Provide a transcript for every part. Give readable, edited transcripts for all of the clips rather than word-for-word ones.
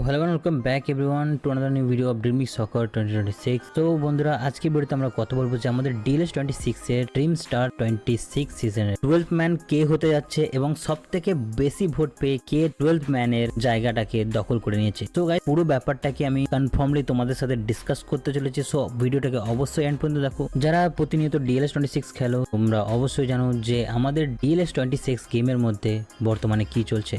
Hello welcome back everyone to another new video of dream soccer 2026। তো বন্ধুরা আজকে ভিডিওতে আমরা কথা বলবো যে আমাদের ডিএলএস 26 এর ড্রিম স্টার 26 সিজনের 12th ম্যান কে হতে যাচ্ছে এবং সবথেকে বেশি ভোট পেয়ে কে 12th ম্যানের জায়গাটাকে দখল করে নিয়েছে। তো গাইস পুরো ব্যাপারটাকে আমি কনফার্মলি তোমাদের সাথে ডিসকাস করতে চলেছি, সো ভিডিওটাকে অবশ্যই এন্ড পর্যন্ত দেখো। যারা প্রতিনিয়ত ডিএলএস 26 খেলো তোমরা অবশ্যই জানো যে আমাদের ডিএলএস 26 গেমের মধ্যে বর্তমানে কি চলছে।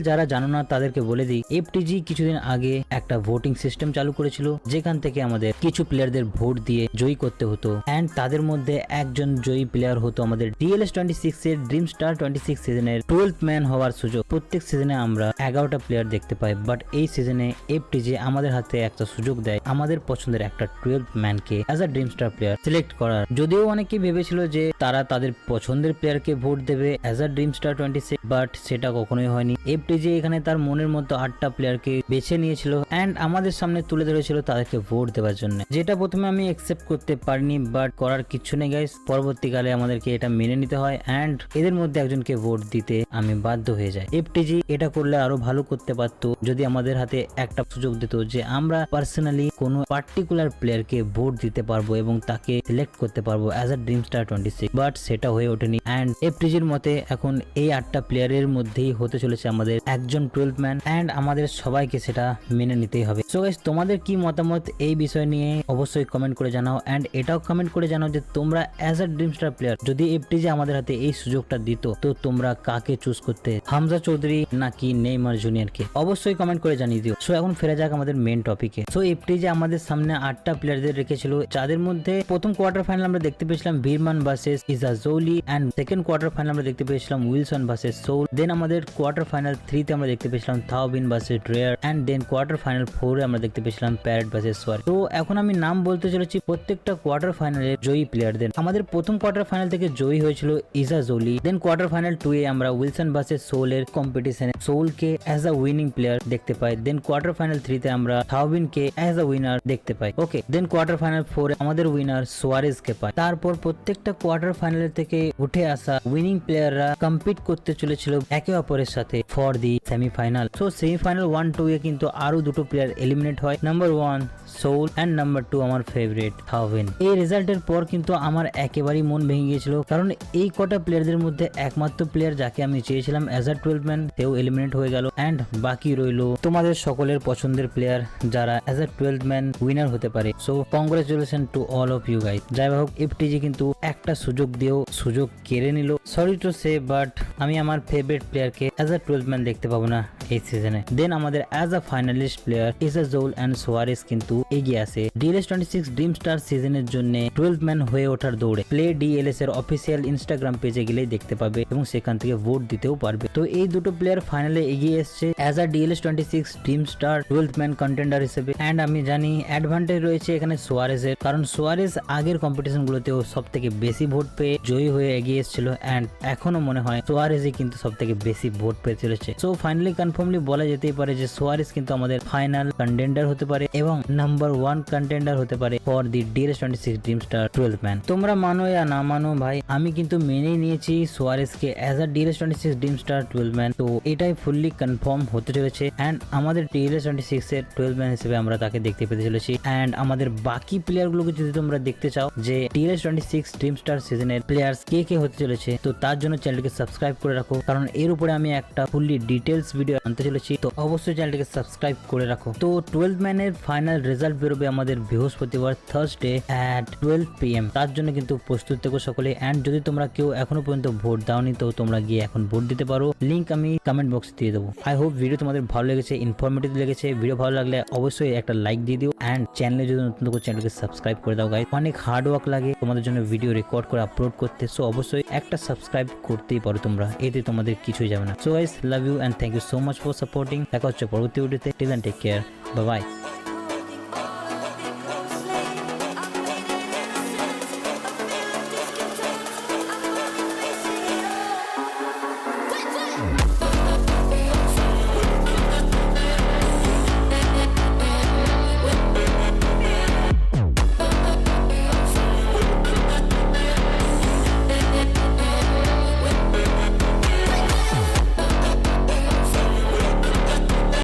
যারা জানো না তাদেরকে বলে দিই, এফটিজি কিছুদিন আগে একটা ভোটিং সিস্টেম চালু করেছিল যেখান থেকে আমাদের কিছু প্লেয়ারদের ভোট দিয়ে জয়ী করতে হতো এন্ড তাদের মধ্যে একজন জয়ী প্লেয়ার হতো আমাদের ডিএলএস 26 এর ড্রিম স্টার 26 সিজনের 12th ম্যান হওয়ার সুযোগ। প্রত্যেক সিজনে আমরা 11টা প্লেয়ার দেখতে পাই, বাট এই সিজনে এফটিজি আমাদের হাতে একটা সুযোগ দেয় আমাদের পছন্দের একটা 12th ম্যানকে as a dream star player select করার। যদিও অনেকে ভেবেছিল যে তারা তাদের পছন্দের প্লেয়ারকে ভোট দেবে as a dream star 26, but সেটা কখনোই হয়নি। এফটিজি এখানে তার মনের মতো 8টা প্লেয়ারকে বেছে নিয়েছিল এন্ড আমাদের সামনে তুলে ধরেছিল তাদেরকে ভোট দেওয়ার জন্য, যেটা প্রথমে আমি একসেপ্ট করতে পারিনি, বাট করার কিছু নেই গাইস। পরবর্তীকালে আমাদেরকে এটা মেনে নিতে হয় এন্ড এদের মধ্যে একজনকে ভোট দিতে আমি বাধ্য হয়ে যাই। এফটিজি এটা করলে আরো ভালো করতে পারতো যদি আমাদের হাতে একটা সুযোগ দিত যে আমরা পার্সোনালি কোনো পার্টিকুলার প্লেয়ারকে ভোট দিতে পারবো এবং তাকে সিলেক্ট করতে পারবো as a dream star 26, but সেটা হয়ে ওঠেনি এন্ড এফটিজির মতে এখন এই 8টা প্লেয়ারের মধ্যেই হতে চলেছে আমাদের একজন 12th ম্যান এন্ড আমাদের সবাইকে সেটা মেনে নিতেই হবে। সো গাইস তোমাদের কি মতামত এই বিষয় নিয়ে অবশ্যই কমেন্ট করে জানাও এন্ড এটাও কমেন্ট করে জানাও যে তোমরা as a dream star player যদি এফটিজি আমাদের হাতে এই সুযোগটা দিত তো তোমরা কাকে চুজ করতে, হামজা চৌধুরী নাকি নেইমার জুনিয়রকে? অবশ্যই কমেন্ট করে জানিয়ে দিও। সো এখন ফেরা যাক আমাদের মেন টপিকে। সো এফটিজি আমাদের সামনে 8টা প্লেয়ারদের রেখেছিল, যাদের মধ্যে প্রথম কোয়ার্টার ফাইনাল আমরা দেখতে পেয়েছিলাম ভিরমান ভার্সেস ইজাজৌলি এন্ড সেকেন্ড কোয়ার্টার ফাইনাল আমরা দেখতে পেয়েছিলাম উইলসন ভার্সেস সোল। দেন আমাদের কোয়ার্টার ফাইনাল 3 তে আমরা দেখতে পেয়েছিলাম Thauvin versus Dreyer and then quarter final 4 এ আমরা দেখতে পেয়েছিলাম প্যারেট ভার্সেস সোয়ার। তো এখন আমি নাম বলতে চলেছি প্রত্যেকটা কোয়ার্টার ফাইনালের জয়ী প্লেয়ারদের। আমাদের প্রথম কোয়ার্টার ফাইনাল থেকে জয়ী হয়েছিল ইজাজৌলি। দেন কোয়ার্টার ফাইনাল 2 এ আমরা উইলসন ভার্সেস সোল এর কম্পিটিশনে সোলকে অ্যাজ আ উইনিং প্লেয়ার দেখতে পাই। দেন কোয়ার্টার ফাইনাল 3 তে আমরা থাওবিনকে অ্যাজ আ উইনার দেখতে পাই। ওকে, দেন কোয়ার্টার ফাইনাল 4 এ আমাদের উইনার সোয়ারেজকে পাই। তারপর প্রত্যেকটা কোয়ার্টার ফাইনাল থেকে উঠে আসা উইনিং প্লেয়াররা কম্পিট করতে চলেছিল একে অপরের সাথে for the semifinal. So semifinal 1-2 এ কিন্তু আরো দুটো প্লেয়ার এলিমিনেট হয়, নাম্বার 1 সোল এন্ড নাম্বার 2 আমার ফেভারিট থাওবিন। এই রেজাল্টের পর কিন্তু আমার একেবারেই মন ভেঙে গিয়েছিল, কারণ এই কটা প্লেয়ারদের মধ্যে একমাত্র প্লেয়ার যাকে আমি চেয়েছিলাম অ্যাজ আ 12th ম্যান তেও এলিমিনেট হয়ে গেল এন্ড বাকি রইল তোমাদের সকলের পছন্দের প্লেয়ার যারা as a 12th man winner হতে পারে। So congratulation to all of you guys. যাই হোক, এফটিজি কিন্তু একটা সুযোগ দিয়েও সুযোগ কেড়ে নিল, সরি টু সে, বাট আমি আমার ফেভারিট প্লেয়ারকে অ্যাজ আ 12th ম্যান দেখতে পাবো না এই সিজনে। দেন আমাদের অ্যাজ আ ফাইনালিস্ট প্লেয়ার ইজাজৌল এন্ড সোয়ারেজ কিন্তু এগিয়ে আসে ডিএলএস 26 ড্রিম স্টার সিজনের জন্য 12th ম্যান হয়ে ওঠার দৌড়ে। প্লে ডিএলএস এর অফিসিয়াল ইনস্টাগ্রাম পেজে গেলেই দেখতে পাবে এবং সেখান থেকে ভোট দিতেও পারবে। তো এই দুটো প্লেয়ার ফাইনালে এগিয়ে এসছে as a DLS 26 dream star 12th man contender হিসেবে এন্ড আমি জানি অ্যাডভান্টেজ রয়েছে এখানে সোয়ারেজের, কারণ সোয়ারেজ আগের কম্পিটিশন গুলোতেও সব থেকে বেশি ভোট পেয়ে জয়ী হয়ে এগিয়ে এসেছিল এন্ড এখনো মনে হয় সোয়ারেজই কিন্তু সব থেকে বেশি ভোট পেয়ে চলেছে। সো ফাইনালি কনফার্মলি বলা যেতেই পারে যে সোয়ারেজ কিন্তু আমাদের ফাইনাল কন্টেন্ডার হতে পারে এবং নাম্বার 1 কন্টেন্ডার হতে পারে for the DLS 26 dream star 12th man. তোমরা মানো या না মানো ভাই, আমি কিন্তু মেনেই নিয়েছি সোয়ারেজকে as a DLS 26 dream star 12th man. তো এটাই ফুললি কনফার্ম হতে চলেছে এন্ড আমাদের ডিএলএস 26 এর 12th ম্যান হিসেবে আমরা তাকে দেখতে পেতে চলেছি এন্ড আমাদের বাকি প্লেয়ার গুলোকে যদি তোমরা দেখতে চাও যে ডিএলএস 26 ড্রিম স্টার সিজনের প্লেয়ার্স কে কে হতে চলেছে, তো তার জন্য চ্যানেলটিকে সাবস্ক্রাইব করে রাখো, কারণ এর উপরে আমি একটা ফুললি ডিটেলস ভিডিও আনতে চলেছি। তো অবশ্যই চ্যানেলটিকে সাবস্ক্রাইব করে রাখো। তো 12th ম্যানের ফাইনাল রেজাল্ট বেরোবে আমাদের বৃহস্পতিবার থার্সডে at 12 PM। তার জন্য কিন্তু প্রস্তুত থেকো সকলে এন্ড যদি তোমরা কেউ এখনো পর্যন্ত ভোট দাওনি তো তোমরা গিয়ে এখন ভোট দিতে পারো, লিংক আমি কমেন্ট বক্সে দিয়ে দেবো। আই হোপ ভিডিও তোমাদের ভালো লেগেছে, ইনফরমেটিভ লেগেছে। ভিডিও ভালো লাগলে অবশ্যই একটা লাইক দিয়ে দিও এন্ড চ্যানেলে যদি নতুন থাকো চ্যানেলকে সাবস্ক্রাইব করে দাও গাইস। অনেক হার্ড ওয়ার্ক লাগে তোমাদের জন্য ভিডিও রেকর্ড করে আপলোড করতে, সো অবশ্যই একটা সাবস্ক্রাইব করতেই পারো তোমরা, এতে তোমাদের কিছুই যাবে না। So guys, love you and thank you so much for supporting. দেখা হচ্ছে পরবর্তী ভিডিওতে। Till then take care, bye by.